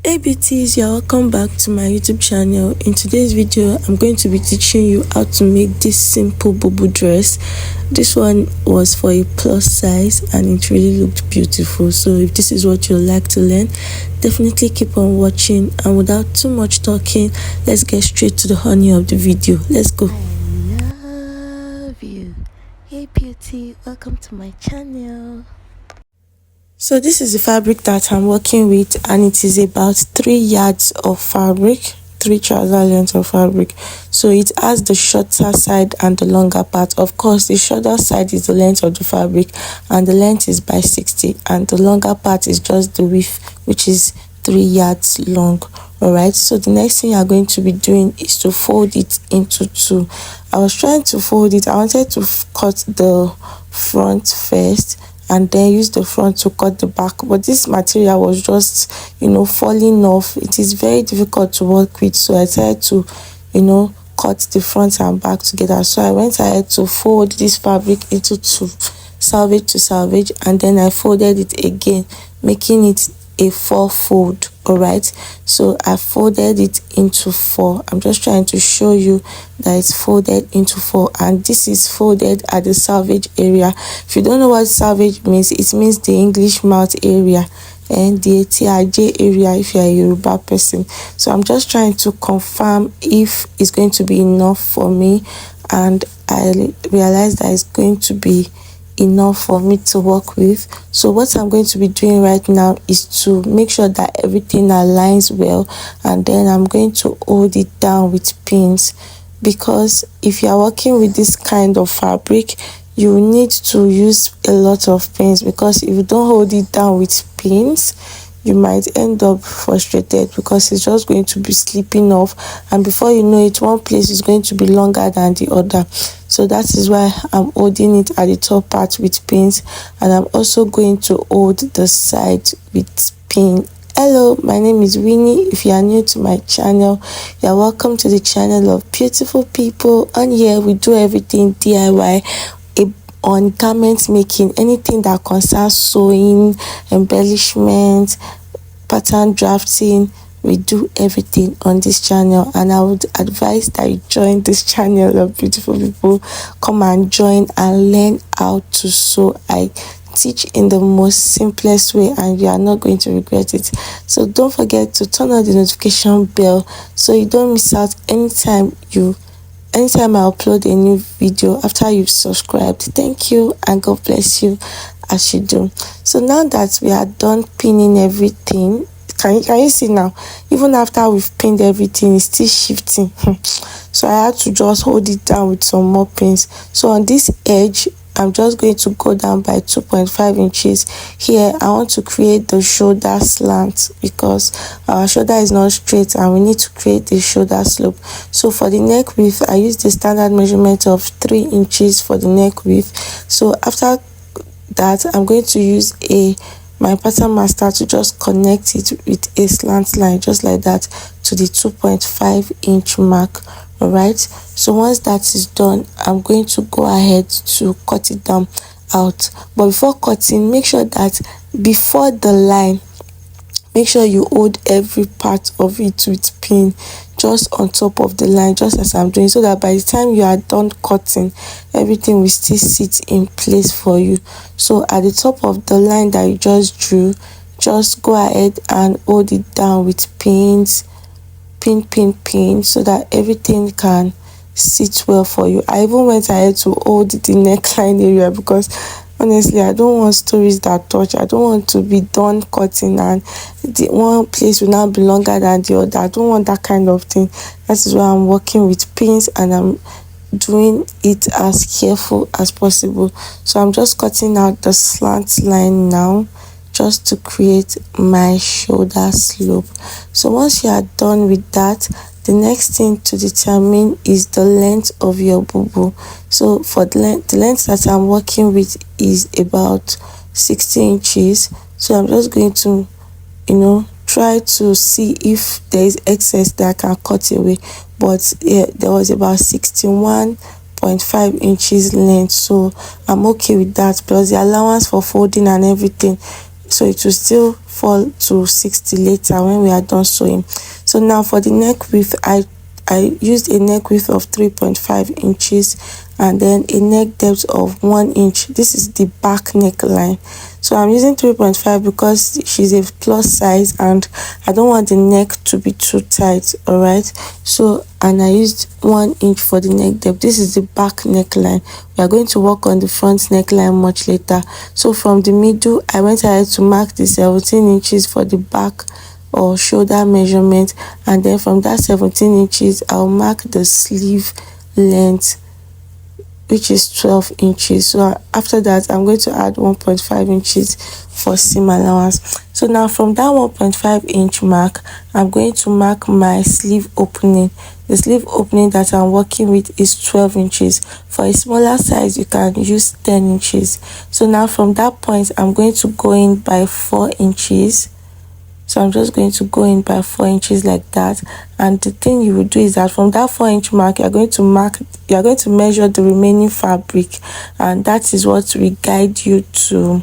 Hey beauties, you're welcome back to my YouTube channel. In today's video, I'm going to be teaching you how to make this simple Bubu dress. This one was for a plus size and it really looked beautiful. So if this is what you'd like to learn, definitely keep on watching. And without too much talking, let's get straight to the honey of the video. Let's go. I love you. Hey beauty, welcome to my channel. So this is the fabric that I'm working with, and it is about 3 yards of fabric, 3 trouser lengths of fabric. So it has the shorter side and the longer part. Of course, the shorter side is the length of the fabric and the length is by 60, and the longer part is just the width, which is 3 yards long. Alright, so the next thing you're going to be doing is to fold it into 2. I was trying to fold it. I wanted to cut the front first and then use the front to cut the back, but this material was just falling off. It is very difficult to work with, so I decided to cut the front and back together. So I went ahead to fold this fabric into 2, salvage to salvage, and then I folded it again, making it a 4 fold. All right, so I folded it into 4. I'm just trying to show you that it's folded into 4, and this is folded at the salvage area. If you don't know what salvage means, it means the English mouth area and the TRJ area if you're a Yoruba person. So I'm just trying to confirm if it's going to be enough for me, and I realized that it's going to be enough for me to work with. So what I'm going to be doing right now is to make sure that everything aligns well, and then I'm going to hold it down with pins, because if you are working with this kind of fabric, you need to use a lot of pins, because if you don't hold it down with pins, you might end up frustrated because it's just going to be slipping off, and before you know it, one place is going to be longer than the other. So that is why I'm holding it at the top part with pins, and I'm also going to hold the side with pin. Hello, my name is Winnie. If you are new to my channel, you are welcome to the channel of beautiful people. On here we do everything DIY on garment making, anything that concerns sewing, embellishment, pattern drafting. We do everything on this channel, and I would advise that you join this channel of beautiful people. Come and join and learn how to sew. I teach in the most simplest way, and you are not going to regret it. So don't forget to turn on the notification bell so you don't miss out anytime I upload a new video after you've subscribed. Thank you, and God bless you as you do. So now that we are done pinning everything, can you see now, even after we've pinned everything, it's still shifting. So I had to just hold it down with some more pins. So on this edge, I'm just going to go down by 2.5 inches. Here I want to create the shoulder slant, because our shoulder is not straight and we need to create the shoulder slope. So for the neck width, I use the standard measurement of 3 inches for the neck width. So after that, I'm going to use my pattern master to just connect it with a slant line, just like that, to the 2.5 inch mark. All right, so once that is done, I'm going to go ahead to cut it down out. But before cutting, make sure that before the line, make sure you hold every part of it with pin just on top of the line, just as I'm doing, so that by the time you are done cutting, everything will still sit in place for you. So at the top of the line that you just drew, just go ahead and hold it down with pins, pin, so that everything can sit well for you. I even went ahead to hold the neckline area, because honestly, I don't want stories that touch. I don't want to be done cutting and the one place will now be longer than the other. I don't want that kind of thing. That is why I'm working with pins, and I'm doing it as careful as possible. So I'm just cutting out the slant line now, just to create my shoulder slope. So once you are done with that, the next thing to determine is the length of your bubu. So for the length that I'm working with is about 60 inches. So I'm just going to try to see if there is excess that I can cut away. But yeah, there was about 61.5 inches length, so I'm okay with that, plus the allowance for folding and everything so it will still fall to 60 later when we are done sewing. So now for the neck width, I used a neck width of 3.5 inches and then a neck depth of 1 inch. This is the back neckline. So I'm using 3.5 because she's a plus size and I don't want the neck to be too tight. All right, so and I used 1 inch for the neck depth. This is the back neckline. We are going to work on the front neckline much later. So from the middle, I went ahead to mark the 17 inches for the back or shoulder measurement, and then from that 17 inches I'll mark the sleeve length, which is 12 inches. So after that I'm going to add 1.5 inches for seam allowance. So now from that 1.5 inch mark, I'm going to mark my sleeve opening. The sleeve opening that I'm working with is 12 inches. For a smaller size, you can use 10 inches. So now from that point, I'm going to go in by 4 inches. So I'm just going to go in by 4 inches like that. And the thing you will do is that from that 4-inch mark, you're going to measure the remaining fabric, and that is what will guide you to,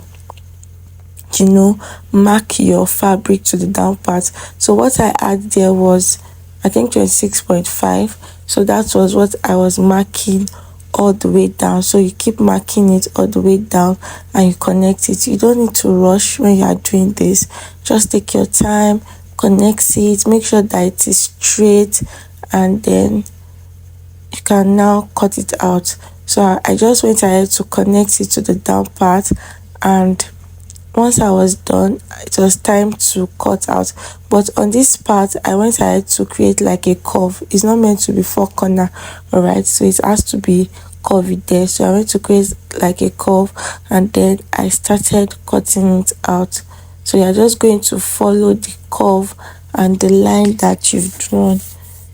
you know, mark your fabric to the down part. So what I had there was, I think, 26.5. So that was what I was marking all the way down. So you keep marking it all the way down and you connect it. You don't need to rush when you are doing this. Just take your time, connect it, make sure that it is straight, and then you can now cut it out. So I just went ahead to connect it to the down part, and once I was done, it was time to cut out. But on this part, I went ahead to create like a curve. It's not meant to be 4 corner, all right? So it has to be curvy there. So I went to create like a curve, and then I started cutting it out. So you're just going to follow the curve and the line that you've drawn.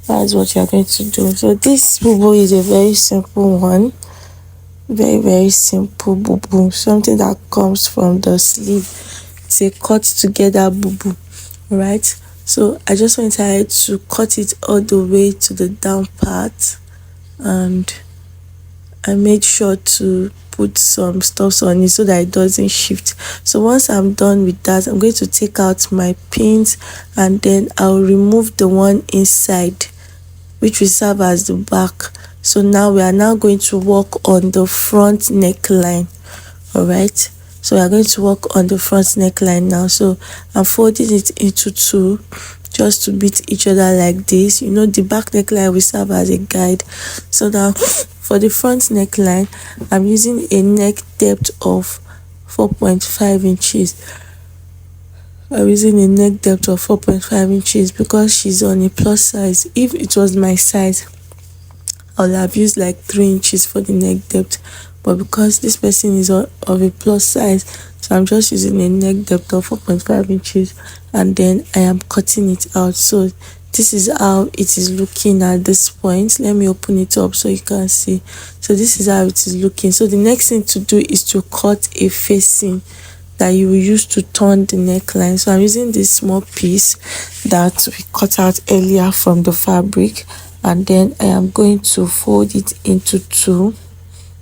That's what you're going to do. So this bubu is a very simple one. Very simple bubu, something that comes from the sleeve. It's a cut together bubu, right? So I just went ahead to cut it all the way to the down part, and I made sure to put some stuff on it so that it doesn't shift. So once I'm done with that, I'm going to take out my pins, and then I'll remove the one inside, which will serve as the back. So now we are now going to work on the front neckline. All right, so we are going to work on the front neckline now. So I'm folding it into 2 just to beat each other like this. You know, the back neckline will serve as a guide. So now for the front neckline, I'm using a neck depth of 4.5 inches. I'm using a neck depth of 4.5 inches because she's on a plus size. If it was my size, I'll have used like 3 inches for the neck depth, but because this person is of a plus size, so I'm just using a neck depth of 4.5 inches, and then I am cutting it out. So this is how it is looking at this point. Let me open it up so you can see. So this is how it is looking. So the next thing to do is to cut a facing that you will use to turn the neckline. So I'm using this small piece that we cut out earlier from the fabric, and then I am going to fold it into 2,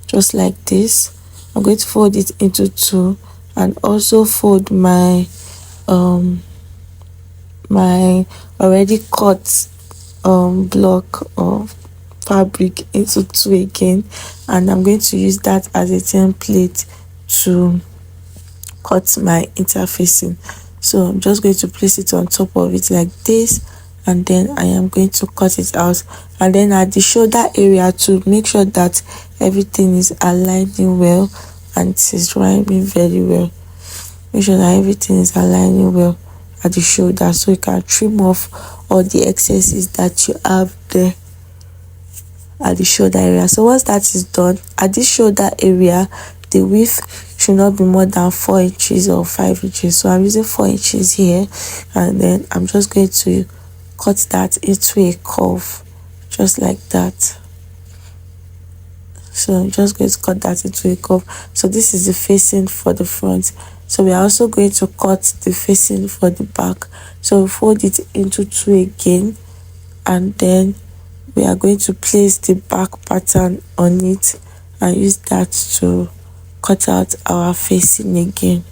just like this. I'm going to fold it into 2 and also fold my my already cut block of fabric into 2 again, and I'm going to use that as a template to cut my interfacing. So I'm just going to place it on top of it like this, and then I am going to cut it out. And then at the shoulder area, to make sure that everything is aligning well and it is rhyming very well. Make sure that everything is aligning well at the shoulder, so you can trim off all the excesses that you have there at the shoulder area. So once that is done, at this shoulder area, the width should not be more than 4 inches or 5 inches. So I'm using 4 inches here, and then I'm just going to cut that into a curve, just like that. So I'm just going to cut that into a curve. So this is the facing for the front. So we are also going to cut the facing for the back. So we fold it into 2 again, and then we are going to place the back pattern on it and use that to cut out our facing again.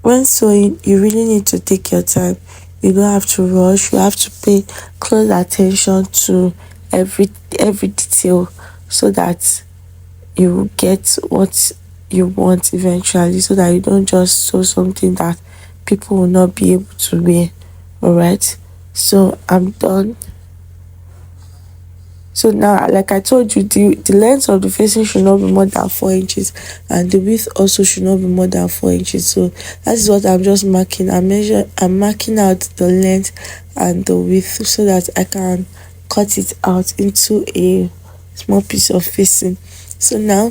when sewing, you really need to take your time. You don't have to rush. You have to pay close attention to every every detail so that you will get what you want eventually, so that you don't just sew something that people will not be able to wear. All right, so I'm done. So now, like I told you, the length of the facing should not be more than 4 inches, and the width also should not be more than 4 inches. So that is what I'm just marking. I'm marking out the length and the width so that I can cut it out into a small piece of facing. So now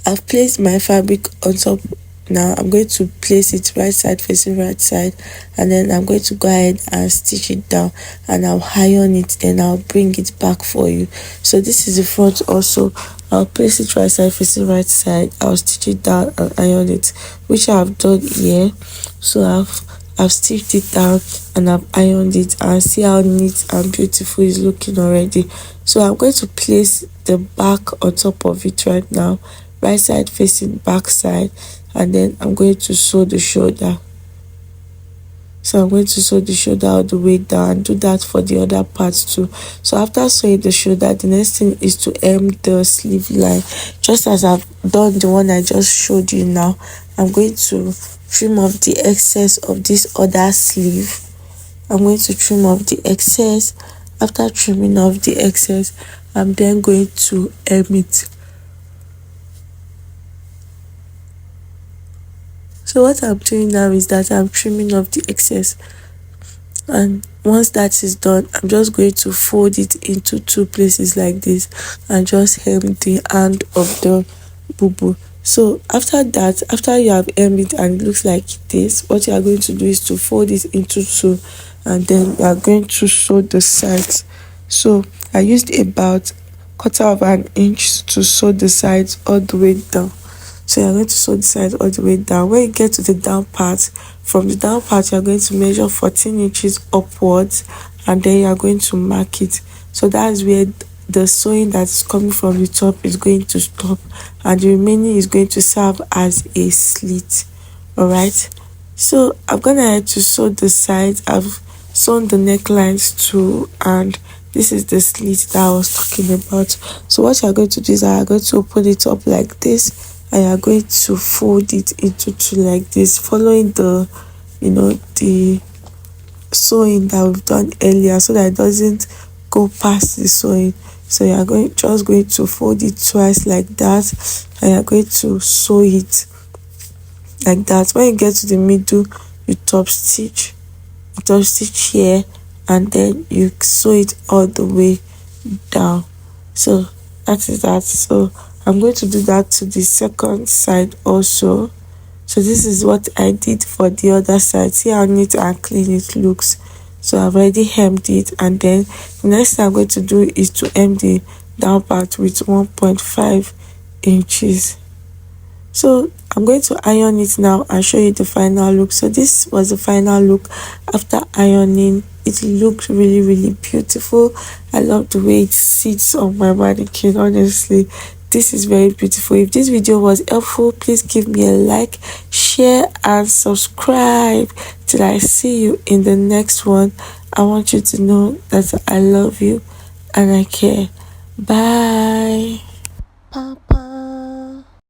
I've placed my fabric on top. Now I'm going to place it right side facing right side, and then I'm going to go ahead and stitch it down, and I'll iron it, then I'll bring it back for you. So this is the front also. I'll place it right side facing right side, I'll stitch it down and iron it, which I've done here. So I've stitched it down and I've ironed it, and see how neat and beautiful it's looking already. So I'm going to place the back on top of it right now, right side facing back side, and then I'm going to sew the shoulder. So I'm going to sew the shoulder all the way down, and do that for the other parts too. So after sewing the shoulder, the next thing is to hem the sleeve line, just as I've done the one I just showed you. Now I'm going to trim off the excess of this other sleeve. I'm going to trim off the excess. After trimming off the excess, I'm then going to hem it. So what I'm doing now is that I'm trimming off the excess, and once that is done, I'm just going to fold it into two places like this and just hem the hand of the bubu. So after that, after you have hemmed it and it looks like this, what you are going to do is to fold it into two, and then you are going to sew the sides. So I used about 1/4 inch to sew the sides all the way down. So you're going to sew the sides all the way down. When you get to the down part, from the down part you're going to measure 14 inches upwards, and then you're going to mark it. So that's where the sewing that's coming from the top is going to stop, and the remaining is going to serve as a slit. All right, so I'm gonna head to sew the sides. I've sewn the necklines too, and this is the slit that I was talking about. So what you're going to do is I'm going to open it up like this, and you're going to fold it into two like this, following the the sewing that we've done earlier, so that it doesn't go past the sewing. So you're just going to fold it twice like that, and you're going to sew it like that. When you get to the middle, you top stitch here, and then you sew it all the way down. So that is that. So I'm going to do that to the second side also. So this is what I did for the other side. See how neat and clean it looks. So I've already hemmed it, and then the next thing I'm going to do is to hem the down part with 1.5 inches. So I'm going to iron it now and show you the final look. So this was the final look after ironing. It looked really beautiful. I love the way it sits on my mannequin. Honestly, this is very beautiful. If this video was helpful, please give me a like, share and subscribe. Till I see you in the next one, I want you to know that I love you and I care. Bye. Papa.